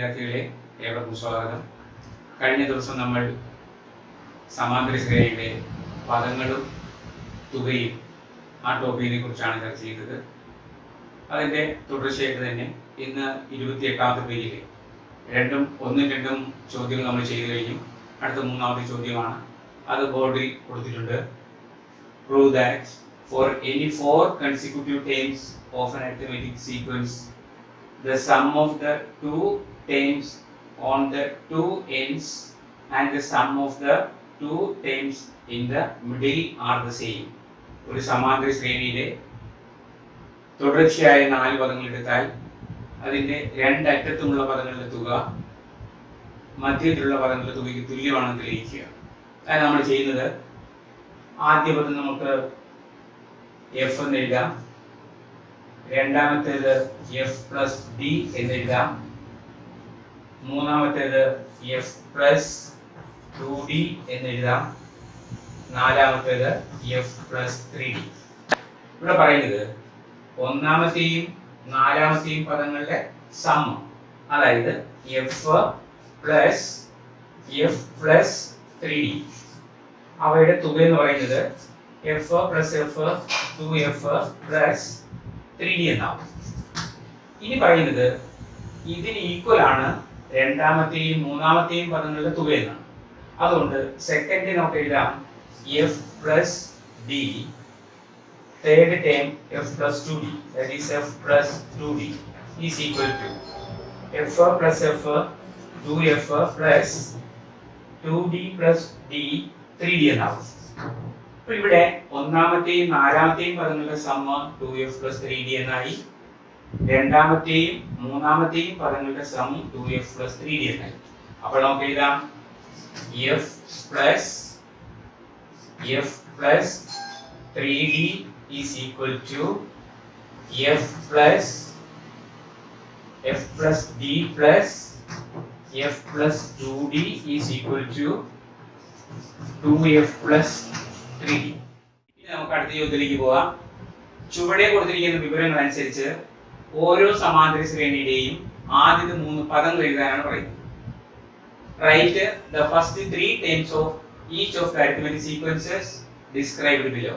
വിദ്യാർത്ഥികളെ ഏവർക്കും സ്വാഗതം. കഴിഞ്ഞ ദിവസം നമ്മൾ സമാന്തര ശ്രേണിയിലെ പദങ്ങളും തുകയും ആ ടോപ്പിക്കിനെ കുറിച്ചാണ് ചർച്ച ചെയ്തത്. അതിൻ്റെ തുടർച്ചയായിട്ട് തന്നെ ഇന്ന് 28ാമത്തെ പേജിലെ ഒന്നും രണ്ടും ചോദ്യങ്ങൾ നമ്മൾ ചെയ്തു കഴിഞ്ഞു. അടുത്ത മൂന്നാമത്തെ ചോദ്യമാണ്. അത് ബോർഡിൽ കൊടുത്തിട്ടുണ്ട്. Prove that for any 4 consecutive terms of an arithmetic sequence, the sum of the 2 terms on the 2 ends and the sum of the 2 terms in the middle are the same. ഒരു സമാന്തര ശ്രേണിയിലെ തുടർച്ചയായ 4 പദങ്ങൾ എടുത്താൽ അതിൻ്റെ രണ്ടറ്റത്തുമുള്ള പദങ്ങളുടെ തുക മധ്യത്തിലുള്ള പദങ്ങളുടെ തുകയ്ക്ക് തുല്യമാണെന്ന് തെളിയിക്കുക. അതായത് നമ്മൾ ചെയ്യുന്നത്, ആദ്യ പദം നമുക്ക് എഫ് എന്ന് എഴുതാം, രണ്ടാമത്തേത് എഫ് പ്ലസ് ഡി എന്ന് എഴുതാം, മൂന്നാമത്തേത് എഫ് പ്ലസ് 2d എന്ന് എഴുതാം, നാലാമത്തേത് എഫ് പ്ലസ് 3d. ഇവിടെ പറയുന്നത് ഒന്നാമത്തെയും നാലാമത്തെയും പദങ്ങളുടെ സം, അതായത് F plus F plus 3d, അവയുടെ തുക എന്ന് പറയുന്നത് F plus F 2f plus 3d എന്നാവും. ഇനി പറയുന്നത് ഇതിന് ഈക്വൽ ആണ് രണ്ടാമത്തെയും മൂന്നാമത്തെയും പദങ്ങളുടെ തുക എന്നാണ്. അതുകൊണ്ട് സെക്കൻഡ് നമുക്ക് എഴുതാം F plus D, third term F plus 2d, that is f plus 2d is equal to f plus f 2f plus 2d plus d 3d എന്നാവും. അപ്പോൾ ഇവിടെ ഒന്നാമത്തെയും നാലാമത്തെയും പദങ്ങളുടെ സമ്മ 2f plus 3d എന്നായി, രണ്ടാമത്തെയും മൂന്നാമത്തെയും പദങ്ങളുടെ സം 2f plus 3d എന്നായി. അപ്പോൾ നമുക്ക് എഴുതാം f plus 3d is equal to f plus d plus f plus 2d is equal to 2f plus 3d. ഇനി നമുക്ക് അടുത്ത ചോദ്യത്തിലേക്ക് പോകാം. ചുവടെ കൊടുത്തിരിക്കുന്ന വിവരങ്ങൾ അനുസരിച്ച് ഓരോ സമാന്തര ശ്രേണിയുടെയും ആദ്യത്തെ 3 പദങ്ങൾ എഴുതാനാണ് പറയുന്നത്. Write the first 3 terms of each of the arithmetic sequences described below.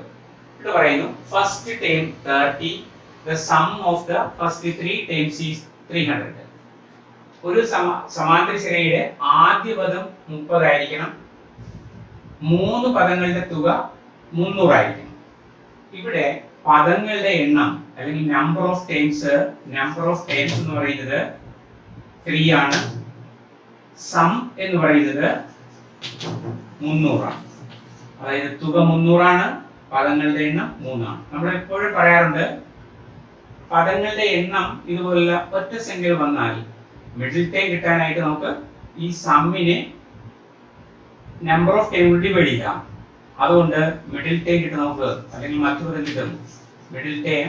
ഇത് പറയുന്നു first term 30, the sum of the first 3 terms is 300. ഒരു സമാന്തര ശ്രേണിയുടെ ആദ്യ പദം 30 ആയിരിക്കണം, 3 പദങ്ങളുടെ തുക 300 ആയിരിക്കണം. ഇവിടെ പദങ്ങളുടെ എണ്ണം അല്ലെങ്കിൽ നമ്പർ ഓഫ് ടേംസ് എന്ന് പറയുന്നത് 3 ആണ്, സം എന്ന് പറയുന്നത് 300 ആണ്. അതായത് തുക 300 ആണ്, പദങ്ങളുടെ എണ്ണം 3 ആണ്. നമ്മൾ എപ്പോഴും പറയാറുണ്ട്, പദങ്ങളുടെ എണ്ണം ഇതുപോലുള്ള ഒറ്റ സംഖ്യകൾ വന്നാൽ മിഡിൽ ടേം കിട്ടാനായിട്ട് നമുക്ക് ഈ സമ്മിനെ നമ്പർ ഓഫ് ടേം ഡിവൈഡ് ചെയ്യാം. അതുകൊണ്ട് മിഡിൽ ടേം കിട്ടും നമുക്ക്, അല്ലെങ്കിൽ മറ്റു പദം കിട്ടും. മിഡിൽ ടേം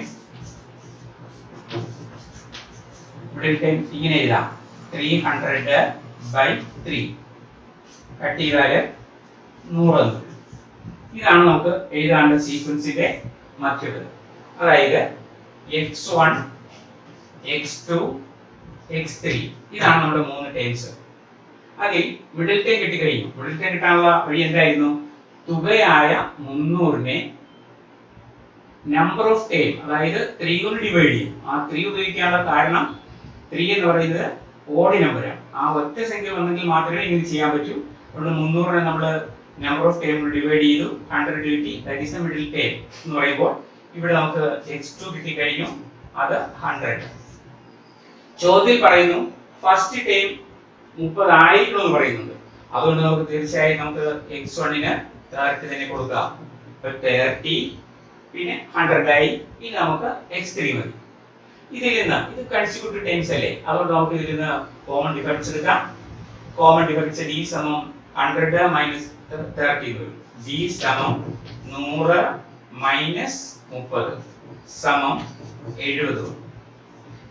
ഇങ്ങനെ എഴുതാം, 300/3 കട്ട് ചെയ്താൽ 100. ഇതാണ് നമുക്ക് എഴുതാണ്ട സീക്വൻസിന്റെ മധ്യപദം. അതായത് x1 x2 x3 ഇതാണ് നമ്മുടെ 3 ടേംസ്. അതിൽ മിഡിൽ ടേം കിട്ടിക്കഴിഞ്ഞു. മിഡിൽ ടേം കിട്ടാനുള്ള വഴി എന്തായിരുന്നു? തുകയായ 300നെ നമ്പർ ഓഫ് ടേം, അതായത് 3 കൊണ്ട് ഡിവൈഡ് ചെയ്യും. ആ 3 ഉപയോഗിക്കാനുള്ള കാരണം 3 എന്ന് പറയുന്നത് ഓഡ് നമ്പറാണ്. ആ ഒറ്റ സംഖ്യ വന്നെങ്കിൽ മാത്രമേ ഇങ്ങനെ ചെയ്യാൻ പറ്റൂ. അതുകൊണ്ട് 300നെ നമ്മൾ നമ്പർ ഓഫ് ടേം ഡിവൈഡ് ചെയ്തു, 100 കിട്ടി, that is the middle term എന്ന് പറയുമ്പോൾ ഇവിടെ നമുക്ക് x2 കിട്ടിക്കഴിഞ്ഞു, അത് 100. ചോദ്യം പറയുന്നു ഫസ്റ്റ് ടേം 30 ആയിരിക്കണം എന്ന് പറയുന്നുണ്ട്. അതുകൊണ്ട് നമുക്ക് തീർച്ചയായും നമുക്ക് x1ന് 30 തന്നെ കൊടുക്കാം. 30 പിന്നെ 100 ആയി. ഇനി നമുക്ക് x3 മതി. ഇതിൽ നിന്ന് ഇത് കൺസിക്യൂട്ടീവ് ടേംസ് അല്ലേ, അതുകൊണ്ട് നമുക്ക് ഇതിൽ നിന്ന് കോമൺ ഡിഫറൻസ് എടുക്കാം. കോമൺ ഡിഫറൻസ് d സമം 100 മൈനസ് 30 വരും. d സമം 100 മൈനസ് 30 സമം 70.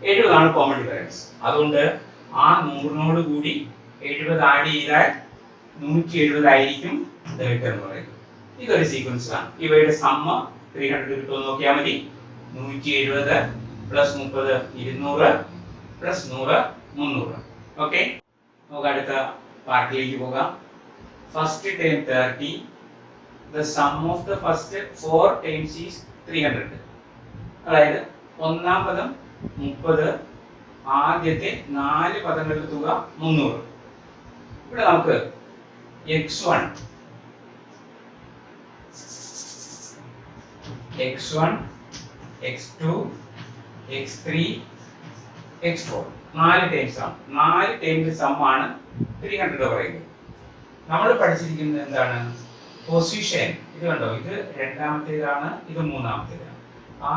70 ആണ് കോമൺ ഡിഫറൻസ്. അതുകൊണ്ട് ആ 100നോട് കൂടി 70 ആഡ് ചെയ്താൽ 170 ആയിരിക്കും ഉത്തരം എന്ന് പറയുന്നത്. ഇതൊരു സീക്വൻസ് ആണ്. ഇവയുടെ സമ്മ 300 കിട്ടുമെന്ന് നോക്കിയാൽ മതി. 170 പ്ലസ് 30 200 പ്ലസ് 100 300. ഓക്കെ, നമുക്ക് അടുത്ത പാർട്ടിലേക്ക് പോകാം. First term 30, the sum of the first 4 terms is 300. അതായത് ഒന്നാം പദം 30, ആദ്യത്തെ 4 പദങ്ങളുടെ തുക 300. ഇവിടെ നമുക്ക് x1 x2 x3 x4 4 terms ആണ്. 4 ടേമിന്റെ സം ആണ് 300 പറയുന്നത്. നമ്മൾ പഠിച്ചിരിക്കുന്നത് എന്താണ്? പൊസിഷൻ. ഇത് കണ്ടോ, ഇത് രണ്ടാമത്തേതാണ്, ഇത് മൂന്നാമത്തേതാണ്. ആ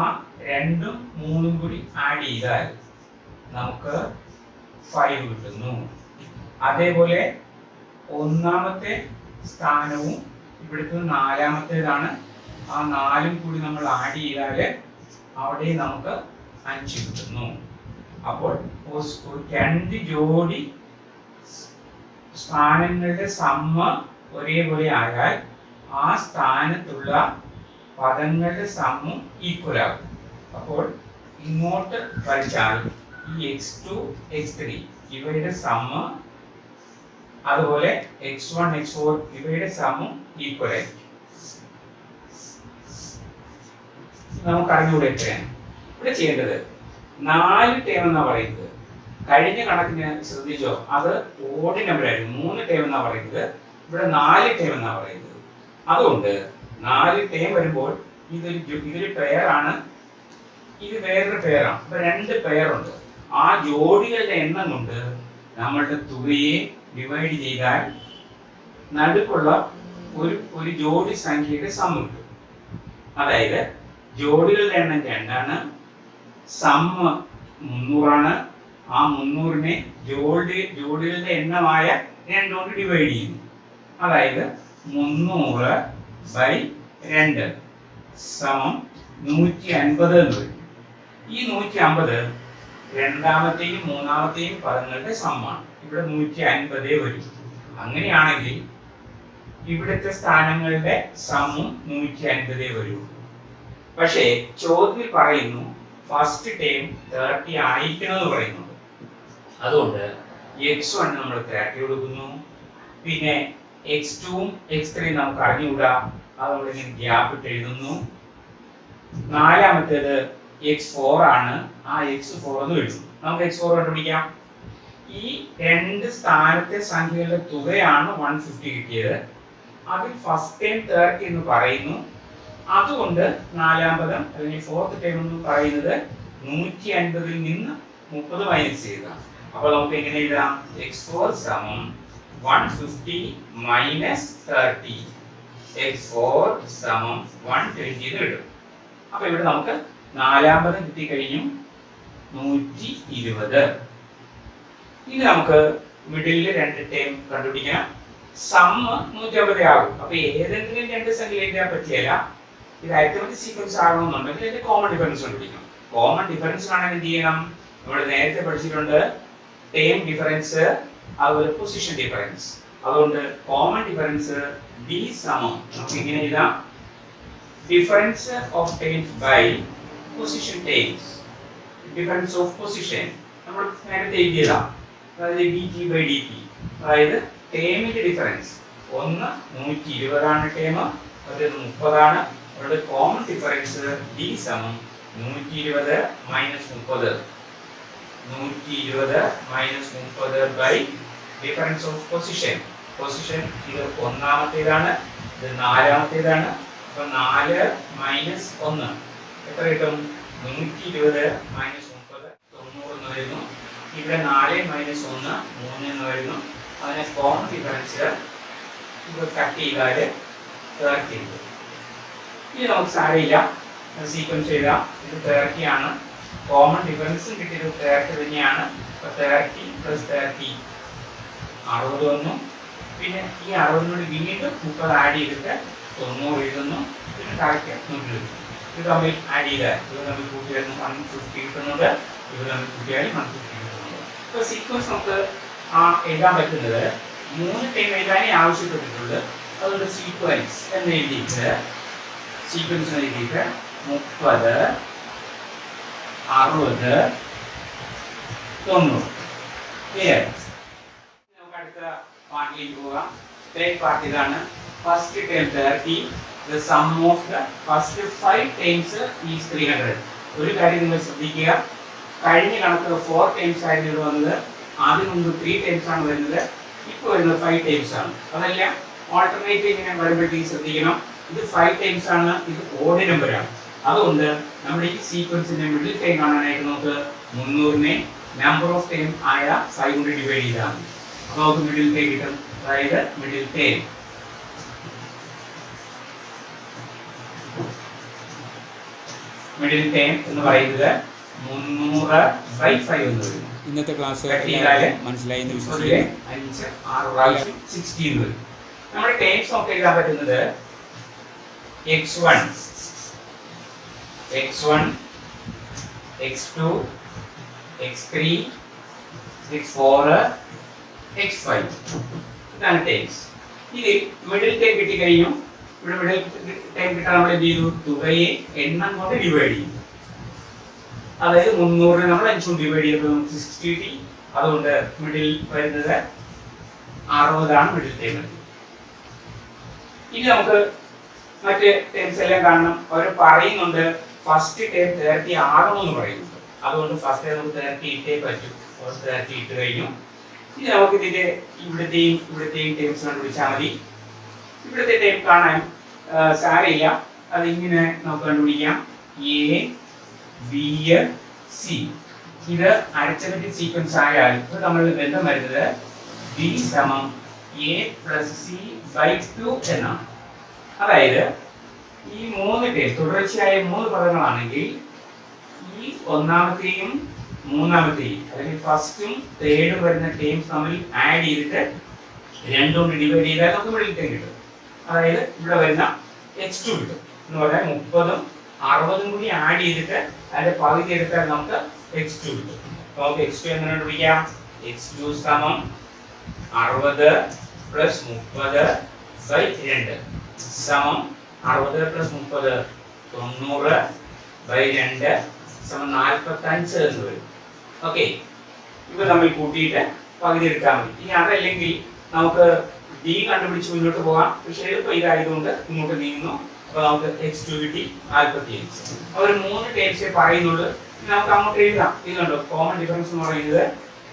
2ഉം 3ഉം കൂടി ആഡ് ചെയ്താൽ നമുക്ക് 5 കിട്ടുന്നു. അതേപോലെ ഒന്നാമത്തെ സ്ഥാനവും ഇവിടുത്തെ 4ാമത്തേതാണ്. ആ 4ഉം കൂടി നമ്മൾ ആഡ് ചെയ്താൽ അവിടെ നമുക്ക് 5 കിട്ടുന്നു. അപ്പോൾ 2 ജോഡി സ്ഥാനങ്ങളുടെ സമ്മ ഒരേപോലെ ആയാൽ ആ സ്ഥാനത്തുള്ള പദങ്ങളുടെ സമ്മും ഈക്വൽ ആകും. അപ്പോൾ ഇങ്ങോട്ട് വരച്ചാൽ ഈ x2 x3 ഇവയുടെ സമ്മ്, അതുപോലെ x1 x4 ഇവയുടെ സമ്മും ഈക്വൽ ആയിരിക്കും. നമുക്ക് അറിഞ്ഞൂടെ എത്രയാണ് ഇവിടെ ചെയ്യേണ്ടത്? 4 ടേം എന്നാ പറയുന്നത്. കഴിഞ്ഞ കണക്കിന് ശ്രദ്ധിച്ചോ, അത് ഓഡ് നമ്പർ ആയിരുന്നു. 3 ടേം എന്നാ പറയുന്നത്, ഇവിടെ 4 ടേം എന്നാ പറയുന്നത്. അതുകൊണ്ട് 4 ടേം വരുമ്പോൾ ഇതൊരു പെയറാണ്, ഇത് വേറൊരു പെയറാണ്. അപ്പൊ 2 പെയറുണ്ട്. ആ ജോഡികളുടെ എണ്ണം കൊണ്ട് നമ്മളുടെ തുകയെ ഡിവൈഡ് ചെയ്താൽ നടുക്കുള്ള ഒരു ജോഡി സംഖ്യയുടെ സം കിട്ടും. അതായത് ജോഡികളുടെ എണ്ണം 2ആണ്, സമ്മ് 300ആണ്. ആ 300നെ ജോഡികളുടെ എണ്ണമായ 2 കൊണ്ട് ഡിവൈഡ് ചെയ്യുന്നു. അതായത് 300/2 സമം 150 എന്ന് വരും. ഈ 150 രണ്ടാമത്തെയും മൂന്നാമത്തെയും പദങ്ങളുടെ സമ്മാണ്. ഇവിടെ 150 വരും. അങ്ങനെയാണെങ്കിൽ ഇവിടുത്തെ സ്ഥാനങ്ങളുടെ സമ്മും 150 വരൂ. പക്ഷേ ചോദ്യത്തിൽ പറയുന്നു ഫസ്റ്റ് ടേം 30 ആയിരിക്കണം എന്ന് പറയുന്നുണ്ട്. അതുകൊണ്ട് x1 നമ്മൾ 30 കൊടുക്കുന്നു. പിന്നെ x2ഉം x3 നമുക്ക് അറിഞ്ഞുകൂടാ, അത് നമ്മളിങ്ങനെ ഗ്യാപ്പ് ഇട്ട് എഴുതുന്നു. 4ാമത്തേത് x4 ആണ്, ആ x4 എന്ന് എഴുതുന്നു. നമുക്ക് x4 കണ്ടുപിടിക്കാം. ഈ 2 സ്ഥാനത്തെ സംഖ്യകളുടെ തുകയാണ് 150 കിട്ടിയത്. അതിൽ ഫസ്റ്റ് ടൈം 30 എന്ന് പറയുന്നു. അതുകൊണ്ട് 4ാം പദം അല്ലെങ്കിൽ ഫോർത്ത് ടൈം എന്ന് പറയുന്നത് 150ൽ നിന്ന് 30 മൈനസ് ചെയ്യുക. അപ്പോൾ നമുക്ക് എങ്ങനെ എഴുതാം? x4 സമം 150 മൈനസ് 30. x4 സമം 120 എന്ന് കിട്ടും. അപ്പൊ ഇവിടെ നമുക്ക് 4ാം പദം കിട്ടിക്കഴിഞ്ഞു 120. ഇനി നമുക്ക് മിഡിലിൽ 2 ടേം കണ്ടുപിടിക്കണം. സമ്മ് 150 ആകും. അപ്പൊ ഏതെങ്കിലും 2 സംഖ്യ എഴുതാൻ പറ്റിയല്ല. ഇത് അരിത്തമെറ്റിക് സീക്വൻസ് ആകണമെന്നുണ്ടെങ്കിൽ അതിന്റെ കോമൺ ഡിഫറൻസ് കണ്ടുപിടിക്കണം. കോമൺ ഡിഫറൻസ് കാണാൻ എന്ത് ചെയ്യണം? നമ്മൾ നേരത്തെ പഠിച്ചിട്ടുണ്ട് ടേം ഡിഫറൻസ്, അതുപോലെ പൊസിഷൻ ഡിഫറൻസ്. അതുകൊണ്ട് കോമൺ ഡിഫറൻസ് d സമം നമുക്ക് ഇങ്ങനെ എഴുതാം: difference of terms by position terms. Difference of position നമ്മൾ നേരത്തെ എഴുതിയതാ, അതായത് dt/dt. അതായത് ടേമിന്റെ ഡിഫറൻസ്, ഒന്ന് 120 ആണ് ടേം, അത് 30 ആണ്. അവരുടെ കോമൺ ഡിഫറൻസ് d സമം 120 minus 30. 120 minus 30 by difference of position. Position ഇത് ഒന്നാമത്തേതാണ്, ഇത് 4ാമത്തേതാണ്. അപ്പൊ 4 മൈനസ് 1 എത്ര കിട്ടും? 120 മൈനസ് 30 90 എന്ന് വരുന്നു. ഇവിടെ 4 മൈനസ് 1 3 എന്ന് വരുന്നു. അതിനെ കോമൺ ഡിഫറൻസ് ഇത് കട്ട് ചെയ്താൽ 30 കിട്ടും. ഇനി നമുക്ക് സാരമില്ല, സീക്വൻസ് എഴുതാം. ഇത് 30 ആണ്. കോമൺ ഡിഫറൻസും കിട്ടിയത് 30 തന്നെയാണ്. അപ്പൊ 30 പ്ലസ് 30 60 വന്നു. പിന്നെ ഈ 60 വീണ്ടും 30 ആഡ് ചെയ്തിട്ട് 90 എഴുതുന്നു. പിന്നെ കറക്റ്റ് 100 കിട്ടും. ഇത് തമ്മിൽ ആഡ് ചെയ്താൽ ഇത് തമ്മിൽ കൂട്ടിയാൽ 150 കിട്ടുന്നുണ്ട്, ഇത് തമ്മിൽ കൂട്ടിയാൽ 150 കിട്ടുന്നുണ്ട്. അപ്പോൾ സീക്വൻസ് നമുക്ക് എഴുതാൻ പറ്റുന്നത് 3 ടൈം എഴുതാനേ ആവശ്യപ്പെട്ടിട്ടുള്ളൂ. അതുകൊണ്ട് സീക്വൻസ് എന്ന് എഴുതിയിട്ട് സീക്വൻസ് എഴുതിയിട്ട് 30 60 90. ക്ലിയർ? പാർട്ടിലേക്ക് പോകാം. തേർഡ് പാർട്ട് ഇതാണ്. First term 30. The sum of the first 5 terms is 300. ഒരു കാര്യം നിങ്ങൾ ശ്രദ്ധിക്കുക, കഴിഞ്ഞ കണക്ക് 4 ടൈംസ് ആയിരുന്നു ഇത് വന്നത്, ആദ്യം മുമ്പ് 3 ടൈംസ് ആണ് വരുന്നത്, ഇപ്പോൾ വരുന്നത് 5 ടൈംസ് ആണ്. അതല്ല ഓൾട്ടർനേറ്റ് ഇങ്ങനെ വരുമ്പോഴത്തേക്ക് ശ്രദ്ധിക്കണം, ഇത് 5 ടൈംസ് ആണ്, ഇത് ഓഡ് നമ്പറാണ്. അതുകൊണ്ട് നമ്മുടെ ഈ സീക്വൻസിന്റെ മിഡിൽ ടൈം കാണാനായിട്ട് നമുക്ക് 300നെ നമ്പർ ഓഫ് ടൈം ആയ 5 കൊണ്ട് ഡിവൈഡ് ചെയ്താൽ മതി. അപ്പോൾ നമുക്ക് മിഡിൽ ടൈം കിട്ടും. അതായത് മിഡിൽ ടൈം എന്ന് പറയുന്നത് 300/5 എന്ന് വരും. ഇന്നത്തെ ക്ലാസ് മനസ്സിലായി എന്ന് വിശ്വസിക്കുന്നു. 5 6 16 വരും. നമ്മുടെ ടൈംസ് നമുക്ക് എഴുതാൻ പറ്റുന്നത് x1 x2 x3 x4 x5 ഇതാണ് ടൈംസ്. ഇത് മിഡിൽ ടൈം കിട്ടിക്കഴിഞ്ഞു. ഇവിടെ മിഡിൽ ടൈം കിട്ടാൻ നമ്മൾ എന്ത് ചെയ്തു? തുകയെ എണ്ണം കൊണ്ട് ഡിവൈഡ് ചെയ്യും. അതായത് 300 നമ്മൾ 5 കൊണ്ട് ഡിവൈഡ് ചെയ്തപ്പോൾ നമുക്ക് 60 കിട്ടി. അതുകൊണ്ട് മിഡിൽ വരുന്നത് 60 ആണ് മിഡിൽ ടൈം. ഇനി നമുക്ക് മറ്റ് ടൈംസ് എല്ലാം കാണണം. അവർ പറയുന്നുണ്ട് ഫസ്റ്റ് ടൈം 30 ആകണമെന്ന് പറയുന്നുണ്ട്. അതുകൊണ്ട് ഫസ്റ്റ് നമുക്ക് 30 ഇട്ടേ പറ്റും. 30 ഇട്ട് കഴിഞ്ഞു. ഇനി നമുക്ക് ഇതിന്റെ ഇവിടുത്തെയും ടൈംസ് കണ്ടുപിടിച്ചാൽ മതി. ഇവിടുത്തെ ടൈം കാണാൻ സാരമില്ല, അതിങ്ങനെ നമുക്ക് കണ്ടുപിടിക്കാം. എ ബി സി ഇത് അരിത്തമെറ്റിക് സീക്വൻസ് ആയാൽ ഇപ്പോൾ നമ്മളുടെ ബന്ധം വരുന്നത് ബി സമം എ പ്ലസ് സി ബൈ 2 എന്നാണ്. അതായത് ഈ 3 ടൈം തുടർച്ചയായ 3 പദങ്ങളാണെങ്കിൽ ഈ ഒന്നാമത്തെയും മൂന്നാമത്തെയും അല്ലെങ്കിൽ ഫസ്റ്റും തേർഡും വരുന്ന ടൈംസ് തമ്മിൽ ആഡ് ചെയ്തിട്ട് 2 കൊണ്ട് ഡിവൈഡ് ചെയ്താൽ നമുക്ക് മിഡിൽ ടൈം കിട്ടും. അതായത് ഇവിടെ വരുന്ന x2 കിട്ടും എന്ന് പറഞ്ഞാൽ 30ഉം 60ഉം കൂടി ആഡ് ചെയ്തിട്ട് അതിന്റെ പകുതി എടുത്താൽ നമുക്ക് x2 കിട്ടും. നമുക്ക് x2 എങ്ങനെ കണ്ടുപിടിക്കാം? x2 സമം 60 പ്ലസ് 30/2 സമം 60 പ്ലസ് 30 90/2 സമം 45 എന്ന് വരും. ഓക്കെ, ഇവ തമ്മിൽ കൂട്ടിയിട്ട് പകുതി എടുത്താൽ മതി. ഇനി അതല്ലെങ്കിൽ നമുക്ക് ഡി കണ്ടുപിടിച്ച് മുന്നോട്ട് പോകാം. പക്ഷേ എളുപ്പം ഇതായതുകൊണ്ട് ഇങ്ങോട്ട് നീങ്ങുന്നു. അപ്പോൾ നമുക്ക് x2 കിട്ടി 45. അവർ 3 ടൈംസേ പറയുന്നുള്ളൂ. നമുക്ക് അങ്ങോട്ട് എഴുതാം. ഇതുണ്ടോ കോമൺ ഡിഫറൻസ് എന്ന് പറയുന്നത്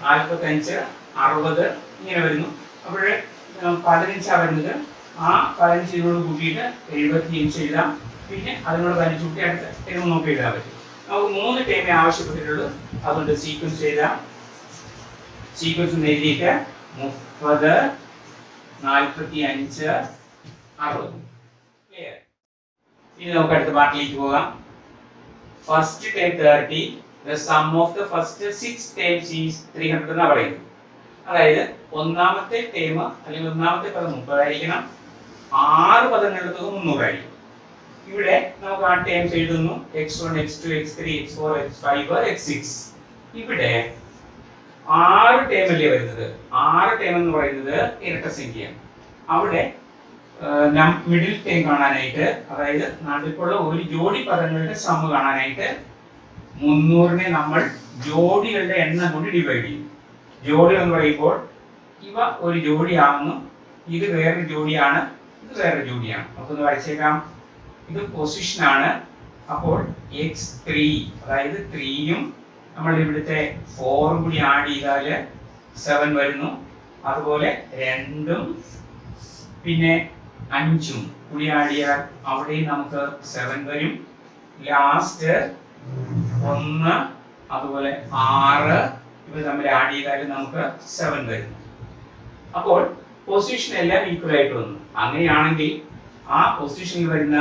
45 60 ഇങ്ങനെ വരുന്നു. അപ്പോൾ 15 വരുന്നത്. ആ 15 കൂട്ടിയിട്ട് 75 എഴുതാം. പിന്നെ അതിനോട് 15 കൂട്ടി അടുത്ത ടൈം നമുക്ക് എഴുതാൻ പറ്റും. നമുക്ക് 3 ടൈമേ ആവശ്യപ്പെട്ടിട്ടുള്ളൂ. അതുകൊണ്ട് സീക്വൻസ് എഴുതാം. സീക്വൻസ് എഴുതിയിട്ട് 30 45 60. ക്ലിയർ? ഇനി നമുക്ക് അടുത്ത പാർട്ടിലേക്ക് പോകാം. First time 30. The sum of the first 6 terms is 300 എന്നാണ് പറയുന്നത്. അതായത് ഒന്നാമത്തെ ടൈം അല്ലെങ്കിൽ ഒന്നാമത്തെ പദം 30 ആയിരിക്കണം. 6 പദങ്ങളുടെ തുക 300 ആയിരിക്കും. ഇവിടെ നമുക്ക് ആ ടൈംസ് എഴുതുന്നു. x1 x2 x3 x4 x5 x6. ഇവിടെ 6 ടൈം അല്ലേ വരുന്നത്. 6 ടൈം എന്ന് പറയുന്നത് ഇരട്ട സംഖ്യയാണ്. അവിടെ മിഡിൽ ടൈം കാണാനായിട്ട്, അതായത് നടുക്കുള്ള ഒരു ജോഡി പദങ്ങളുടെ സം കാണാനായിട്ട് 300നെ നമ്മൾ ജോഡികളുടെ എണ്ണം കൊണ്ട് ഡിവൈഡ് ചെയ്യും. ജോഡികൾ എന്ന് പറയുമ്പോൾ ഇവ ഒരു ജോഡിയാണെന്നും ഇത് വേറൊരു ജോഡിയാണ്, ഇത് വേറൊരു ജോഡിയാണ്. നമുക്കൊന്ന് വരച്ചേക്കാം. ഇത് പൊസിഷനാണ്. അപ്പോൾ x3 അതായത് 3യും നമ്മൾ ഇവിടുത്തെ 4ഉം കൂടി ആഡ് ചെയ്താൽ 7 വരുന്നു. അതുപോലെ 2ഉം പിന്നെ 5ഉം കൂടി ആഡ് ചെയ്താൽ അവിടെയും നമുക്ക് 7 വരും. ലാസ്റ്റ് 1 അതുപോലെ 6 ഇവ തമ്മിൽ ആഡ് ചെയ്താൽ നമുക്ക് 7 വരുന്നു. അപ്പോൾ പൊസിഷൻ എല്ലാം ഈക്വൽ ആയിട്ട് വന്നു. അങ്ങനെയാണെങ്കിൽ ആ പൊസിഷനിൽ വരുന്ന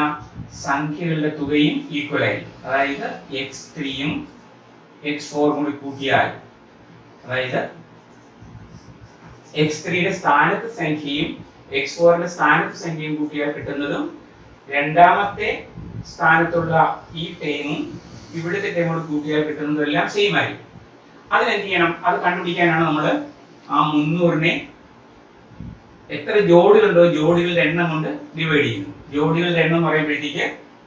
സംഖ്യകളുടെ തുകയും ഈക്വൽ ആയിരിക്കും. അതായത് x3യും x4 കൂടി കൂട്ടിയാൽ, അതായത് x3യുടെ സ്ഥാനത്ത് സംഖ്യയും x4ന്റെ സ്ഥാനത്ത് സംഖ്യയും കൂട്ടിയാൽ കിട്ടുന്നതും രണ്ടാമത്തെ സ്ഥാനത്തുള്ള ഈ ടൈമും ഇവിടുത്തെ ടൈമോട് കൂട്ടിയാൽ കിട്ടുന്നതും എല്ലാം സെയിം ആയിരിക്കും. അതിനെന്ത് ചെയ്യണം? അത് കണ്ടുപിടിക്കാനാണ് നമ്മൾ ആ 300നെ എത്ര ജോഡികളുണ്ടോ ജോഡികളുടെ എണ്ണം കൊണ്ട് ഡിവൈഡ് ചെയ്യുന്നു. ജോഡികളുടെ എണ്ണം എന്ന് പറയുമ്പോഴത്തേക്ക്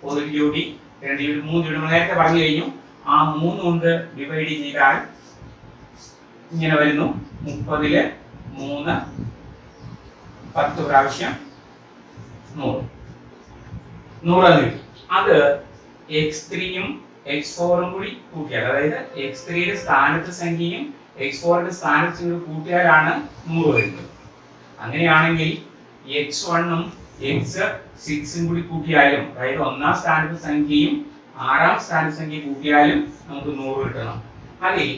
ഒരു ജോഡി 2 ജോഡി 3 ജോഡി നമ്മൾ നേരത്തെ പറഞ്ഞു കഴിഞ്ഞു. ആ 3 കൊണ്ട് ഡിവൈഡ് ചെയ്താൽ ഇങ്ങനെ വരുന്നു. 30ൽ 3 10 പ്രാവശ്യം 100 100 എന്ന് കിട്ടി. അത് x3-യും x4-ഉം കൂടി കൂട്ടിയാൽ, അതായത് x3-യുടെ സ്ഥാനത്തെ സംഖ്യയും x4-ന്റെ സ്ഥാനത്തെ സംഖ്യയും കൂട്ടിയാലാണ് 100 വരുന്നത്. അങ്ങനെയാണെങ്കിൽ x1-ഉം x6-ഉം കൂടി കൂട്ടിയാലും, അതായത് ഒന്നാം സ്ഥാനത്തെ സംഖ്യയും ആറാം സ്ഥാനത്തെ സംഖ്യയും കൂട്ടിയാലും നമുക്ക് 100 കിട്ടണം. അതിൽ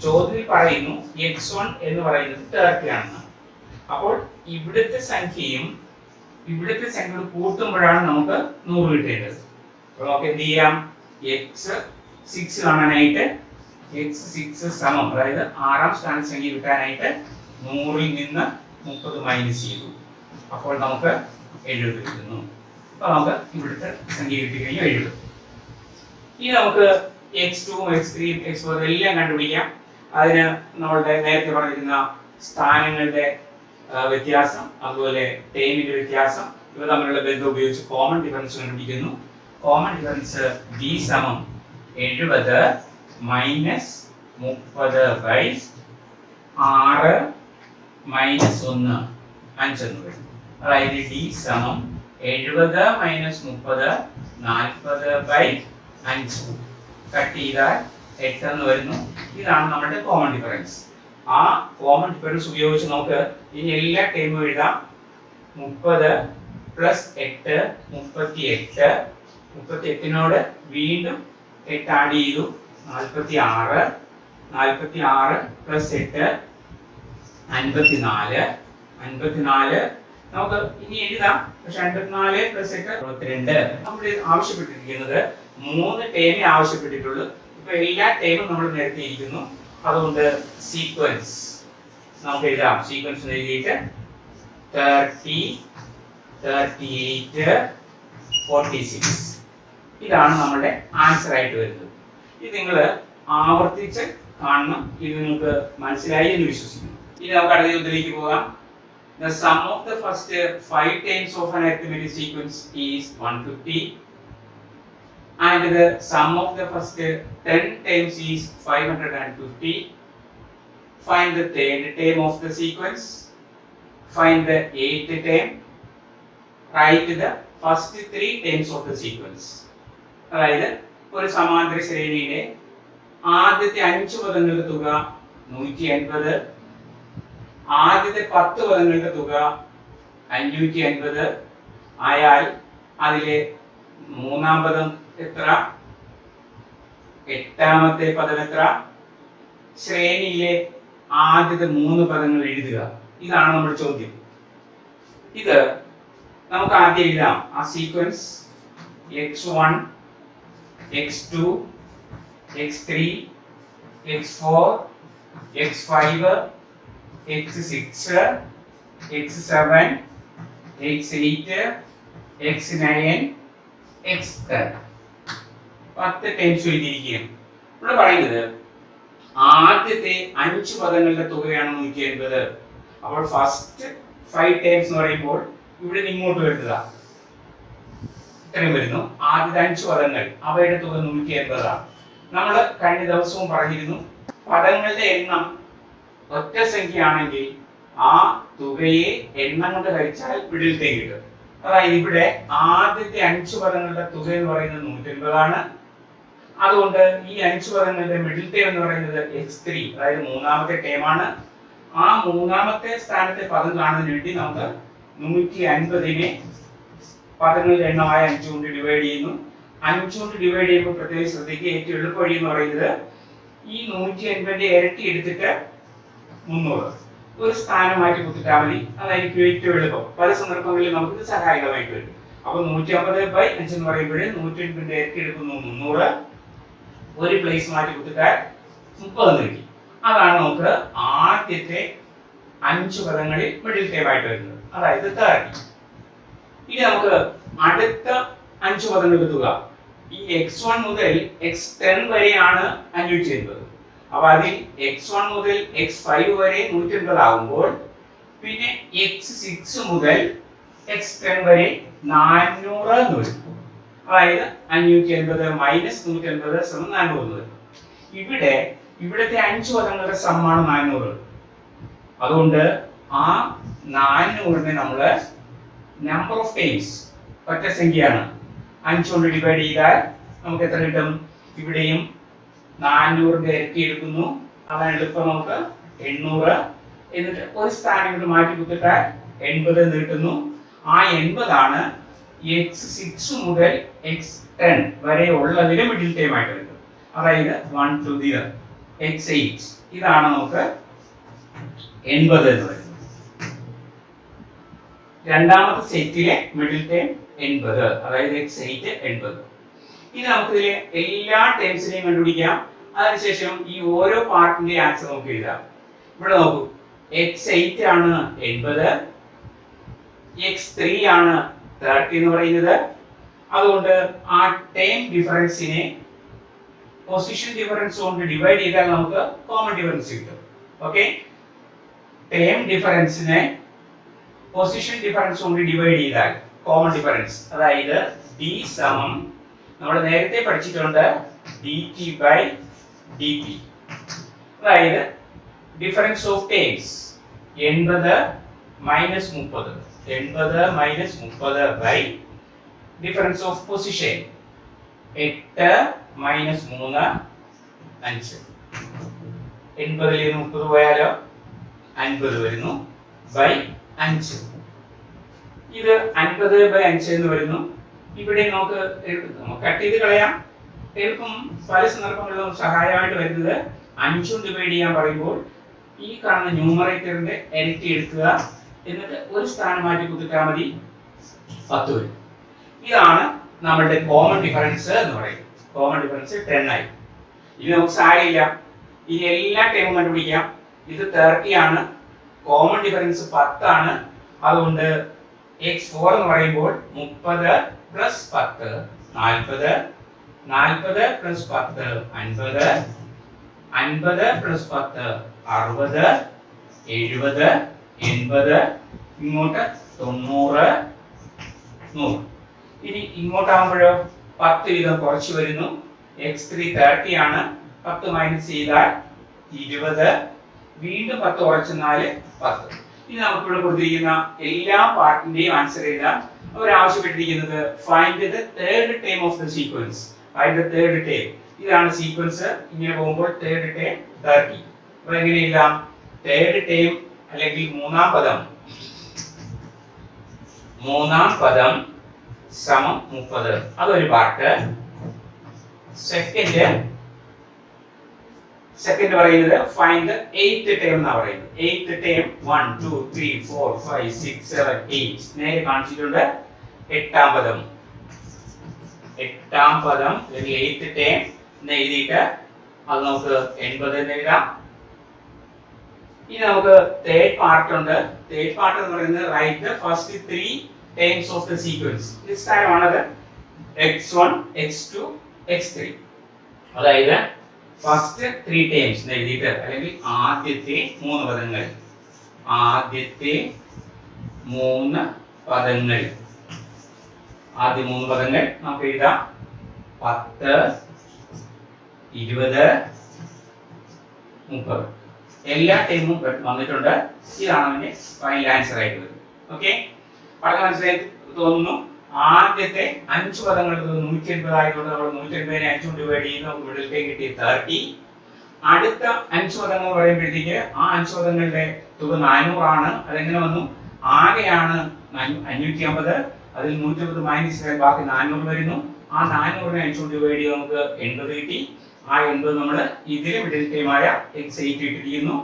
ചോദ്യത്തിൽ പറയുന്നു x1 എന്ന് പറയുന്നത് 30 ആണെന്ന്. അപ്പോൾ ഇവിടുത്തെ സംഖ്യയും ഇവിടുത്തെ സംഖ്യയോട് കൂട്ടുമ്പോഴാണ് നമുക്ക് 100 കിട്ടേണ്ടത്. അപ്പോൾ നമുക്ക് എന്ത് ചെയ്യാം? x6 കാണാനായിട്ട് x6 സമം, അതായത് ആറാം സ്ഥാന സംഖ്യ കിട്ടാനായിട്ട് 100-ൽ നിന്ന് 30 മൈനസ് ചെയ്തു. അപ്പോൾ നമുക്ക് 70 കിട്ടുന്നു. അപ്പോൾ നമുക്ക് ഇവിടുത്തെ സംഖ്യ കിട്ടിക്കഴിഞ്ഞാൽ 70. ഇനി നമുക്ക് x2, x3, x4 എല്ലാം കണ്ടുപിടിക്കാം. അതിന് നമ്മളുടെ നേരത്തെ പറഞ്ഞിരുന്ന സ്ഥാനങ്ങളുടെ വ്യത്യാസം, അതുപോലെ ടൈമിന്റെ വ്യത്യാസം, ഇവ തമ്മിലുള്ള ബന്ധം ഉപയോഗിച്ച് കോമൺ ഡിഫറൻസ് കണ്ടുപിടിക്കുന്നു. കോമൺ ഡിഫറൻസ് b സമം 70 മൈനസ് 30 ബൈ 6 മൈനസ് 1 5 എന്ന് വരും. അതായത് d സമം 70 മൈനസ് 30 40 ബൈ 5 കട്ട് ചെയ്താൽ 8 എന്ന് വരുന്നു. ഇതാണ് നമ്മുടെ കോമൺ ഡിഫറൻസ്. ആ കോമൺ ഡിഫറൻസ് ഉപയോഗിച്ച് നമുക്ക് ഇനി എല്ലാ ടൈമും എഴുതാം. 30 പ്ലസ് 8 38, 38നോട് വീണ്ടും 8 ആഡ് ചെയ്തു 46, 46 പ്ലസ് 8 54, 54 നമുക്ക് ഇനി എഴുതാം. പക്ഷെ 54 പ്ലസ് 8 62. നമ്മൾ ആവശ്യപ്പെട്ടിരിക്കുന്നത് 3 ടൈമേ ആവശ്യപ്പെട്ടിട്ടുള്ളൂ. ഇപ്പൊ എല്ലാ ടൈമും നമ്മൾ നിരത്തിയിരിക്കുന്നു. അതുകൊണ്ട് സീക്വൻസ് നമുക്ക് എഴുതാം. സീക്വൻസ് എഴുതിയിട്ട് 30, 38, 46 ഇതാണ് നമ്മുടെ ആൻസർ ആയിട്ട് വരുന്നത്. ഇത് നിങ്ങൾ ആവർത്തിച്ച് കാണണം. ഇത് നിങ്ങൾക്ക് മനസ്സിലായി എന്ന് വിശ്വസിക്കുന്നു. ഇനി നമുക്ക് അടുത്ത ചോദ്യത്തിലേക്ക് പോകാം. The sum of the first 5 times of an arithmetic sequence is 150 and the sum of the first 10 times is 550. Find the third term of the sequence. Find the 8th term. Write the first 3 terms of the sequence. അതായത് ഒരു സമാന്തര ശ്രേണിയുടെ ആദ്യത്തെ 5 പദങ്ങളുടെ തുക 180, ആദ്യത്തെ 10 പദങ്ങളുടെ തുക 580 ആയാൽ അതിലെ മൂന്നാം പദം എത്ര, എട്ടാമത്തെ പദം എത്ര, ശ്രേണിയിലെ ആദ്യത്തെ 3 പദങ്ങൾ എഴുതുക. ഇതാണ് നമ്മുടെ ചോദ്യം. ഇത് നമുക്ക് ആദ്യം എഴുതാം. ആ sequence x1, x2, x3, x4, x5, x6, x7, x8, x9, x10 10 times എഴുതിയിരിക്കുകയാണ്. ഇവിടെ പറയുന്നത് ആദ്യത്തെ 5 പദങ്ങളുടെ തുകയാണ് 180. അപ്പോൾ ഫസ്റ്റ് 5 ടൈംസ് എന്ന് പറയുമ്പോൾ ഇവിടെ ഇങ്ങോട്ട് വരുന്നത് ഇത്രയും വരുന്നു. ആദ്യത്തെ 5 പദങ്ങൾ അവയുടെ തുക 180. നമ്മൾ കഴിഞ്ഞ ദിവസവും പറഞ്ഞിരുന്നു, പദങ്ങളുടെ എണ്ണം ഒറ്റ സംഖ്യയാണെങ്കിൽ ആ തുകയെ എണ്ണം കൊണ്ട് ഹരിച്ചാൽ മിഡിൽ ടേം കിട്ടും. അതായത് ഇവിടെ ആദ്യത്തെ 5 പദങ്ങളുടെ തുക എന്ന് പറയുന്നത് 180 ആണ്. അതുകൊണ്ട് ഈ 5 പദങ്ങളുടെ മിഡിൽ ടേം എന്ന് പറയുന്നത് x3, അതായത് മൂന്നാമത്തെ ടേം ആണ്. ആ മൂന്നാമത്തെ സ്ഥാനത്തെ പദം കാണുന്നതിന് വേണ്ടി നമുക്ക് 150നെ പദങ്ങളുടെ എണ്ണമായ 5 കൊണ്ട് ഡിവൈഡ് ചെയ്യുന്നു. 5 കൊണ്ട് ഡിവൈഡ് ചെയ്യുമ്പോൾ പ്രത്യേകം ശ്രദ്ധിക്കുക, ഏറ്റവും എളുപ്പ വഴി എന്ന് പറയുന്നത് ഈ 150ന്റെ ഇരട്ടി എടുത്തിട്ട് 300 ഒരു സ്ഥാനം മാറ്റി കുത്തിട്ടാൽ മതി. അതായിരിക്കും ഏറ്റവും എളുപ്പം. പല സന്ദർഭങ്ങളിലും നമുക്ക് ഇത് സഹായകമായിട്ട് വരും. അപ്പൊ 150/5 എന്ന് പറയുമ്പോൾ 150ന്റെ ഇരട്ടി എടുക്കുന്നു 300, ഒരു പ്ലേസ് മാറ്റി കുത്തിട്ടാൽ 30 കിട്ടി. അതാണ് നമുക്ക് ആദ്യത്തെ 5 പദങ്ങളിൽ മിഡിൽ ടേം ആയിട്ട് വരുന്നത്, അതായത് 30. ഇനി നമുക്ക് അടുത്ത 5 പദങ്ങൾ കിട്ടുക. ഈ x1 മുതൽ x10 വരെയാണ് 580. അപ്പൊ അതിൽ x1 മുതൽ x5 വരെ 180 ആകുമ്പോൾ പിന്നെ x6 മുതൽ x10 വരെ 400 എന്ന് വരും. അതായത് 580 മൈനസ് 180 സമം 400 വരും. ഇവിടുത്തെ 5 പദങ്ങളുടെ സമ്മാണ് 400. അതുകൊണ്ട് ആ 400 നമ്മൾ നമ്പർ ഓഫ് ടൈംസ് ഒറ്റ സംഖ്യയാണ് 5 കൊണ്ട് ഡിവൈഡ് ചെയ്താൽ നമുക്ക് എത്ര കിട്ടും? ഇവിടെയും 400 ഇരട്ടി എടുക്കുന്നു, അതാണ് എളുപ്പം നമുക്ക് 800. എന്നിട്ട് ഒരു സ്ഥാനം കൊണ്ട് മാറ്റി കുത്തിട്ടാൽ 80 എന്ന് കിട്ടുന്നു. ആ 80 ആണ് x6 മുതൽ x10 വരെ ഉള്ളതിലെ മിഡിൽ ടൈം ആയിട്ട് കിട്ടും. അതായത് 1 to the x8 ഇതാണ് നമുക്ക് 80 എന്ന് പറയുന്നത്. രണ്ടാമത്തെ സെറ്റിലെ മിഡിൽ ടൈം 80, അതായത് x8 80. ഇനി നമുക്ക് ഇതിലെ എല്ലാ ടേംസിനെയും കണ്ടുപിടിക്കാം. അതിനുശേഷം ഈ ഓരോ പാർട്ടിന്റെ ആൻസർ നമുക്ക് എഴുതാം. ഇവിടെ നോക്കൂ, x8 ആണ് 80, x3 ആണ് 30 എന്ന് പറയുന്നത്. അതുകൊണ്ട് ആ ടൈം ഡിഫറൻസിനെ പൊസിഷൻ ഡിഫറൻസ് കൊണ്ട് ഡിവൈഡ് ചെയ്താൽ നമുക്ക് കോമൺ ഡിഫറൻസ് കിട്ടും. ഓക്കെ, ടൈം ഡിഫറൻസിനെ പൊസിഷൻ ഡിഫറൻസ് കൊണ്ട് ഡിവൈഡ് ചെയ്താൽ കോമൺ ഡിഫറൻസ്, അതായത് d സമം നമ്മൾ നേരത്തെ പഠിച്ചിട്ടുണ്ട് dt by dt, അതായത് difference of times 80 minus 30, 80 minus 30 by difference of position 8 minus 3 5. 80 ൽ 30 പോയാലോ 50 വരുന്നു ബൈ 5. ഇത് 50 ബൈ 5 എന്ന് വരുന്നു. ഇവിടെ നമുക്ക് കട്ട് ചെയ്ത് കളയാം. എളുപ്പം പല സന്ദർഭങ്ങളിലും സഹായമായിട്ട് വരുന്നത് 5 കൊണ്ട് ഡിവൈഡ് ചെയ്യാൻ പറയുമ്പോൾ ഈ കാണുന്ന ന്യൂമറേറ്ററിന്റെ ഇരട്ടി എടുക്കുക, എന്നിട്ട് ഒരു സ്ഥാനം മാറ്റി കുത്തിട്ടാൽ മതി 10 വരും. ഇതാണ് നമ്മളുടെ കോമൺ ഡിഫറൻസ് എന്ന് പറയുന്നത്. കോമൺ ഡിഫറൻസ് 10 ആയി. ഇനി നമുക്ക് സാരമില്ല, ഇനി എല്ലാ ടൈമും കണ്ടുപിടിക്കാം. ഇത് 30 ആണ്, കോമൺ ഡിഫറൻസ് 10 ആണ്. അതുകൊണ്ട് x4 എന്ന് പറയുമ്പോൾ 30 പ്ലസ് 10 40, 40 പ്ലസ് 10 50, 50 പ്ലസ് 10 60, 70, 80, ഇങ്ങോട്ട് 90, 100. ഇനി ഇങ്ങോട്ടാകുമ്പോഴോ 10 വീതം കുറച്ച് വരുന്നു. x3 30 ആണ്, 10 മൈനസ് ചെയ്താൽ 20, വീണ്ടും 10 കുറച്ച് 4 10. ഇനി നമുക്ക് ഇവിടെ കൊടുത്തിരിക്കുന്ന എല്ലാ പാർട്ടിന്റെയും ആൻസർ എഴുതാം. അവർ ആവശ്യപ്പെട്ടിരിക്കുന്നത് find the third time of the sequence. Find the third time. ഇതാണ് സീക്വൻസ്. ഇങ്ങനെ പോകുമ്പോൾ തേർഡ് ടൈം 30. അപ്പോൾ എങ്ങനെ എഴുതാം? തേർഡ് ടൈം അല്ലെങ്കിൽ മൂന്നാം പദം സമം 30. അതൊരു പാർട്ട്. സെക്കൻഡ് പറയുന്നത് ഫൈൻഡ് ദ എയ്ത്ത് ടൈം എന്നാ പറയുന്നത്. എയ്ത്ത് ടൈം 1 2 3 4 5 6 7 8 നേരെ കാണിച്ചിട്ടുണ്ട്. എട്ടാം പദം അല്ലെങ്കിൽ എയ്ത്ത് ടൈം എന്ന് എഴുതിയിട്ട് അത് നമുക്ക് 80 എന്ന് എഴുതാം. ഇനി നമുക്ക് തേർഡ് പാർട്ട് ഉണ്ട്. തേർഡ് പാർട്ട് എന്ന് പറയുന്നത് write the first 3 times of the sequence. നിസ്സാരമാണത്. x1 x2 x3, അതായത് ഫസ്റ്റ് 3 ടൈംസ് എഴുതിയിട്ട് അല്ലെങ്കിൽ ആദ്യത്തെ 3 പദങ്ങൾ ആദ്യ 3 പദങ്ങൾ നമുക്ക് എഴുതാം. 10 20 30 എല്ലാ ടൈമും വന്നിട്ടുണ്ട്. ഇതാണ് അതിന്റെ ഫൈനൽ ആൻസർ ആയിട്ട് വരുന്നത്. ഓക്കെ, വളരെ മനസ്സിലായി തോന്നുന്നു. ആദ്യത്തെ 5 പദങ്ങൾ 180 ആയതുകൊണ്ട് നമ്മൾ 180നെ 5 കൊണ്ട് ഡിവൈഡ് ചെയ്യുന്നു. നമുക്ക് മിഡിൽ ടൈം കിട്ടി 30. അടുത്ത 5 പദങ്ങൾ പറയുമ്പോഴത്തേക്ക് ആ 5 പദങ്ങളുടെ തുക 400 ആണ്. അതെങ്ങനെ വന്നു? ആകെയാണ് 550. അതിൽ 150 മൈനസ് ചെയ്താൽ ബാക്കി 400 വരുന്നു. ആ 400നെ 5 കൊണ്ട് ഡിവൈഡ് ചെയ്ത് നമുക്ക് 80 കിട്ടി. ആ 80 നമ്മൾ ഇതിലെ മിഡിൽ ടൈമായ x8 ഇട്ടിരിക്കുന്നു.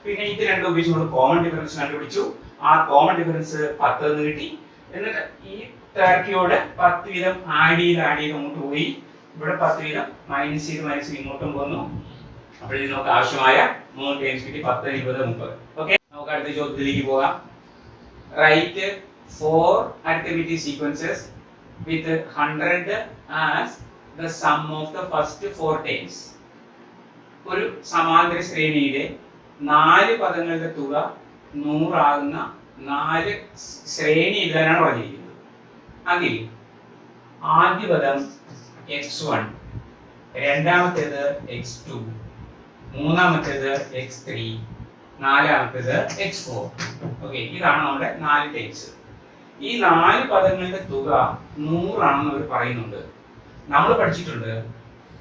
പിന്നെ ഇത് രണ്ടും ഉപയോഗിച്ച് നമ്മൾ കോമൺ ഡിഫറൻസ് കണ്ടുപിടിച്ചു. ആ കോമൺ ഡിഫറൻസ് 10 എന്ന് കിട്ടി. എന്നിട്ട് ഈ 30യോട് 10 വീതം ആഡ് ചെയ്ത് അങ്ങോട്ട് പോയി. ഇവിടെ 10 വീതം മൈനസ് ചെയ്ത് ഇങ്ങോട്ടും പോന്നു. അപ്പോൾ ഇത് നമുക്ക് ആവശ്യമായ 3 ടൈംസ് കിട്ടി. 10 20 30. ഓക്കെ, നമുക്ക് അടുത്ത ചോദ്യത്തിലേക്ക് പോകാം. Write 4 arithmetic sequences with 100 as the sum of the first 4 times. ഒരു സമാന്തര ശ്രേണിയിലെ 4 പദങ്ങളുടെ തുക 100 ആകുന്ന 4 ശ്രേണി എഴുതാനാണ് പറഞ്ഞിരിക്കുന്നത്. അതിൽ ആദ്യ പദം x1, രണ്ടാമത്തേത് x2, മൂന്നാമത്തേത് x3, നാലാമത്തേത് x4. ഓക്കെ, ഇതാണ് നമ്മുടെ 4 ടേംസ്. ഈ 4 പദങ്ങളുടെ തുക 100 ആണെന്ന് അവർ പറയുന്നുണ്ട്. നമ്മൾ പഠിച്ചിട്ടുണ്ട്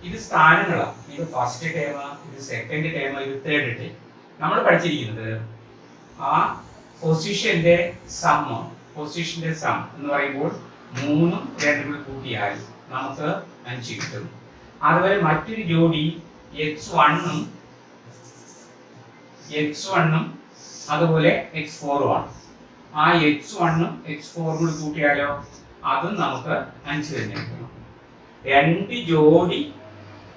ഇത് സ്ഥാനങ്ങളാണ്. ഇത് ഫസ്റ്റ് ടേം, ഇത് സെക്കൻഡ് ടേം, ഇത് തേർഡ് ടേം. നമ്മൾ പഠിച്ചിരിക്കുന്നത് ആ പൊസിഷന്റെ സം എന്ന് പറയുമ്പോൾ 3ഉം 2ഉം കൂടി കൂട്ടിയാൽ നമുക്ക് 5 കിട്ടും. അതുപോലെ മറ്റൊരു ജോഡി x1ഉം അതുപോലെ x4ഉം ആണ്. ആ x1ഉം x4ഉം കൂടി കൂട്ടിയാലോ അതും നമുക്ക് 5 തന്നെ കിട്ടണം. 2 ജോഡി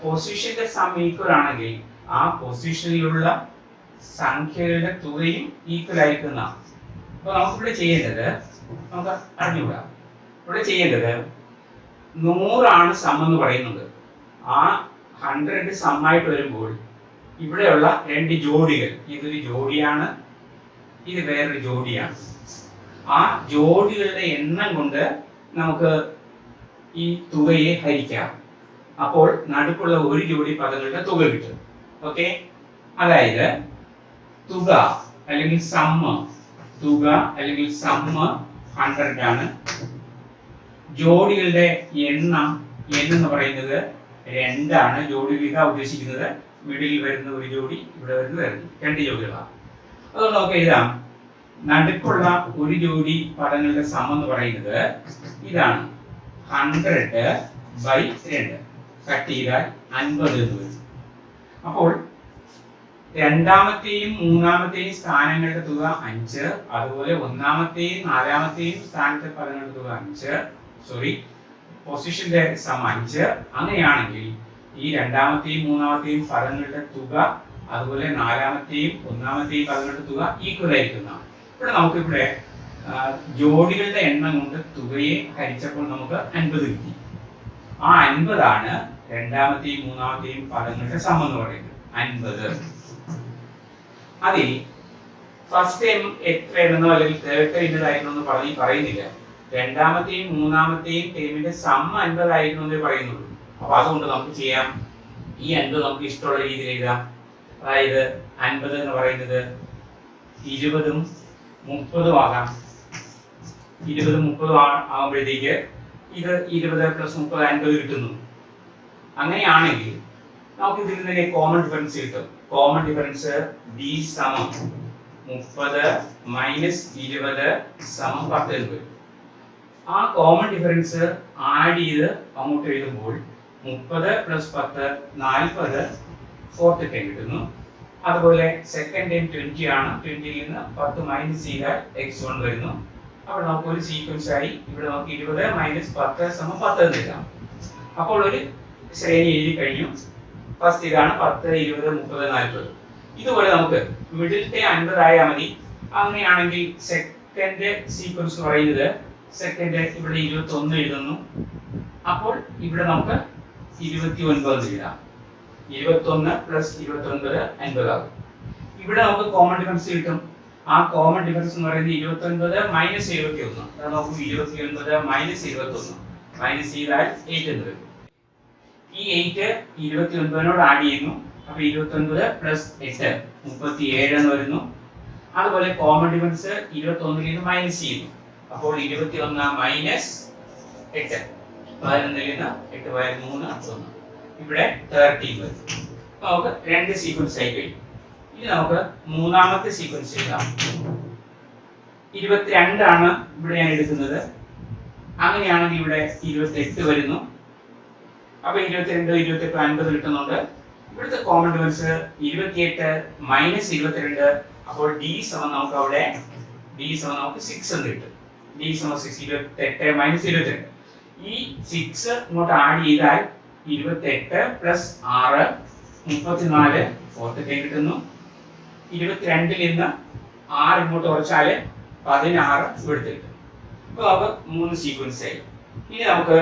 പൊസിഷന്റെ സം ഈക്വൽ ആണെങ്കിൽ ആ പൊസിഷനിലുള്ള സംഖ്യകളുടെ തുകയും ഈക്വൽ ആയിരിക്കുന്നതാണ്. അപ്പൊ നമുക്കിവിടെ ചെയ്യേണ്ടത്, നമുക്ക് അറിഞ്ഞുകൂടാ, ഇവിടെ ചെയ്യേണ്ടത് 100 ആണ് സം എന്ന് പറയുന്നത്. ആ 100 സമ്മായിട്ട് വരുമ്പോൾ ഇവിടെയുള്ള 2 ജോഡികൾ, ഇതൊരു ജോഡിയാണ്, ഇത് വേറൊരു ജോഡിയാണ്. ആ ജോഡികളുടെ എണ്ണം കൊണ്ട് നമുക്ക് ഈ തുകയെ ഹരിക്കാം. അപ്പോൾ നടുക്കുള്ള ഒരു ജോഡി പദങ്ങളുടെ തുക കിട്ടും. ഓക്കെ, അതായത് തുക അല്ലെങ്കിൽ സമ്മ് 100 ആണ്. ജോഡികളുടെ എണ്ണം എന്ന് പറയുന്നത് 2 ആണ്. ജോഡികൾ ഇതാ ഉദ്ദേശിക്കുന്നത്, മിഡിൽ വരുന്ന ഒരു ജോഡി, ഇവിടെ വരുന്ന 2 ജോഡികളാണ്. അതുകൊണ്ട് നമുക്ക് എഴുതാം, നടുക്കുള്ള ഒരു ജോഡി പദങ്ങളുടെ സം എന്ന് പറയുന്നത് ഇതാണ്, 100/2. കട്ട് ചെയ്താൽ 50 എന്ന് വരും. അപ്പോൾ രണ്ടാമത്തെയും മൂന്നാമത്തെയും സ്ഥാനങ്ങളുടെ തുക 5, അതുപോലെ ഒന്നാമത്തെയും നാലാമത്തെയും സ്ഥാനത്തെ പദങ്ങളുടെ തുക 5, പൊസിഷന്റെ സം 5. അങ്ങനെയാണെങ്കിൽ ഈ രണ്ടാമത്തെയും മൂന്നാമത്തെയും പദങ്ങളുടെ തുക അതുപോലെ നാലാമത്തെയും ഒന്നാമത്തെയും പദങ്ങളുടെ തുക ഈക്വൽ ആയിരിക്കുന്നതാണ്. ഇവിടെ നമുക്കിവിടെ ജോഡികളുടെ എണ്ണം കൊണ്ട് തുകയെ ഹരിച്ചപ്പോൾ നമുക്ക് 50 കിട്ടി. ആ 50 ആണ് രണ്ടാമത്തെയും മൂന്നാമത്തെയും പദങ്ങളുടെ സം എന്ന് പറയുന്നത്, 50. അതിൽ ഫസ്റ്റ് ടൈം എത്ര എഴുതുന്നോ അല്ലെങ്കിൽ തേർഡ് ടൈം ഇന്നതായിരിക്കണമെന്ന് പറയുന്നില്ല. രണ്ടാമത്തെയും മൂന്നാമത്തെയും ടൈമിന്റെ സം 50 ആയിരിക്കണമെന്നേ പറയുന്നുള്ളൂ. അപ്പൊ അതുകൊണ്ട് നമുക്ക് ചെയ്യാം, ഈ 50 നമുക്ക് ഇഷ്ടമുള്ള രീതിയിൽ എഴുതാം. അതായത് 50 എന്ന് പറയുന്നത് 20ഉം 30ഉം ആകാം. 20ഉം 30ഉം ആകുമ്പോഴത്തേക്ക് ഇത് 20 + 30 50 കിട്ടുന്നു. അങ്ങനെയാണെങ്കിൽ നമുക്ക് ഇതിൽ നിന്ന് കോമൺ ഡിഫറൻസ് കിട്ടും. കോമൺ ഡിഫറൻസ് b = 30 - 20 = 10 എന്ന് വരും. ആ കോമൺ ഡിഫറൻസ് ആഡ് ചെയ്ത് അങ്ങോട്ട് എഴുതുമ്പോൾ 30 + 10 40 ഫോർത്ത് ടൈം കിട്ടുന്നു. അതുപോലെ സെക്കൻഡ് ടൈം 20 ആണ്. 20ൽ നിന്ന് 10 മൈനസ് ചെയ്താൽ x1 വരുന്നു. അപ്പോൾ നമുക്ക് ഒരു സീക്വൻസ് ആയി ഇവിടെ നമുക്ക് 20 - 10 = 10 എന്ന് എഴുതാം. അപ്പോൾ ഒരു ശ്രേണി എഴുതി കഴിഞ്ഞു. ഫസ്റ്റ് ഇതാണ് 10 20 30 40. ഇതുപോലെ നമുക്ക് മിഡിലത്തെ 50 ആയാൽ മതി. അങ്ങനെയാണെങ്കിൽ സെക്കൻഡ് സീക്വൻസ് എന്ന് പറയുന്നത്, സെക്കൻഡ് ഇവിടെ 21 എഴുതുന്നു. അപ്പോൾ ഇവിടെ നമുക്ക് 29 എഴുതാം. 21 + 29 50 ആകും. ഇവിടെ നമുക്ക് കോമൺ ഡിഫറൻസ് കിട്ടും. ആ കോമൺ ഡിഫറൻസ് എന്ന് പറയുന്നത് 29 - 71. അത് നമുക്ക് 29 - 21 മൈനസ് ചെയ്താൽ 8 എന്ന് വരും. ഈ 8 29നോട് ആഡ് ചെയ്യുന്നു. അപ്പൊ 29 + 8 37 എന്ന് വരുന്നു. അതുപോലെ കോമൺ ഡിഫറൻസ് 21ൽ നിന്ന് മൈനസ് ചെയ്യുന്നു. അപ്പോൾ 21 - 8 11ൽ നിന്ന് 8 - 3 1. ഇവിടെ 13 വരും. നമുക്ക് 2 സീക്വൻസ് ആയി കഴിയും. ഇനി നമുക്ക് മൂന്നാമത്തെ സീക്വൻസ് എഴുതാം. 22 ആണ് ഇവിടെ ഞാൻ എടുക്കുന്നത്. അങ്ങനെയാണെങ്കിൽ ഇവിടെ 28 വരുന്നു. അപ്പൊ 22 28 50 കിട്ടുന്നുണ്ട്. ഇവിടുത്തെ കോമൺ ഡിഫറൻസ് 28 - 22. അപ്പോൾ d = നമുക്ക് അവിടെ d = നമുക്ക് 6 എന്ന് കിട്ടും. d = 6 28 - 22. ഈ 6 ഇങ്ങോട്ട് ആഡ് ചെയ്താൽ 28 + 6 34 ഫോർത്ത് ടൈം കിട്ടുന്നു. 22ൽ നിന്ന് 6 ഇങ്ങോട്ട് കുറച്ചാൽ 16 ഇവിടുത്തെ കിട്ടും. അപ്പോൾ നമുക്ക് 3 സീക്വൻസ് ആയി. ഇനി നമുക്ക്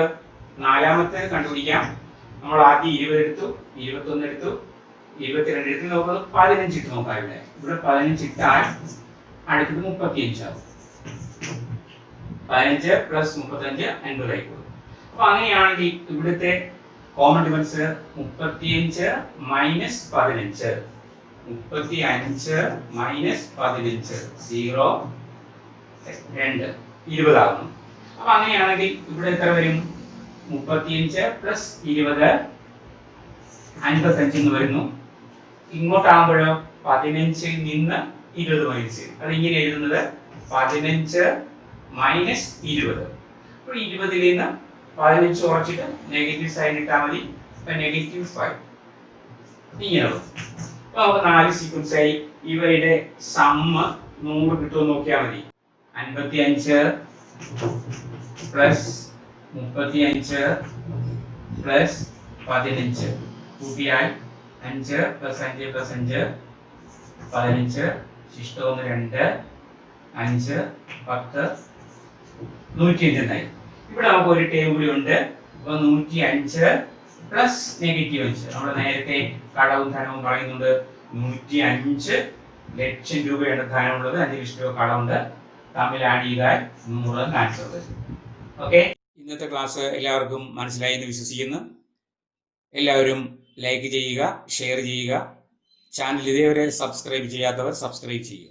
നാലാമത്തെ കണ്ടുപിടിക്കാം. നമ്മൾ ആദ്യം 20 എടുത്തു, 21 എടുത്തു, 22 എടുത്തു. നമുക്ക് 15 ഇട്ട് നോക്കാം. ഇവിടെ 15 ഇട്ടാൽ അടുത്തത് 35 ആവും. 15 + 35 50 ആയിക്കോളും. അപ്പൊ അങ്ങനെയാണെങ്കിൽ ഇവിടുത്തെ കോമൺ ഡിഫറൻസ് 35 - 15. 35 മൈനസ് 15 0 2 20 ആകുന്നു. അപ്പൊ അങ്ങനെയാണെങ്കിൽ ഇവിടെ എത്ര വരും? 35 പ്ലസ് 20 55 എന്ന് വരുന്നു. ഇങ്ങോട്ടാകുമ്പോഴോ 15 നിന്ന് 20 മൈനസ്. അത് ഇങ്ങനെ എഴുതുന്നത് 15 മൈനസ് 20. അപ്പോൾ 20 നിന്ന് 15 കുറച്ചിട്ട് നെഗറ്റീവ് സൈൻ ഇട്ടാൽ മതി. -5 ഇങ്ങനെ വരും. അപ്പൊ നമുക്ക് 4 സീക്വൻസ് ആയി. ഇവയുടെ സമ്മ് 100 കിട്ടുമെന്ന് നോക്കിയാൽ മതി. 55 പ്ലസ് 35 പ്ലസ് 15 കൂട്ടിയാൽ 5 പ്ലസ് 5 പ്ലസ് 5 15 ശിഷ്ടം 2 5 10 105 എന്നായി. ഇവിടെ നമുക്ക് ഒരു ടേം കൂടി ഉണ്ട്. അപ്പൊ 105 പ്ലസ് -5. നമ്മൾ നേരത്തെ കടവും ധനവും പറയുന്നുണ്ട്. 105 ലക്ഷം രൂപയുടെ ധനമുള്ളത്, 5 ലക്ഷം രൂപ കടമുണ്ട്. തമ്മിൽ ആഡ് ചെയ്താൽ 100 ആൻസർ വരും. ഓക്കെ, ഇന്നത്തെ ക്ലാസ് എല്ലാവർക്കും മനസ്സിലായി എന്ന് വിശ്വസിക്കുന്നു. എല്ലാവരും ലൈക്ക് ചെയ്യുക, ഷെയർ ചെയ്യുക. ചാനൽ ഇതേവരെ സബ്സ്ക്രൈബ് ചെയ്യാത്തവർ സബ്സ്ക്രൈബ് ചെയ്യുക.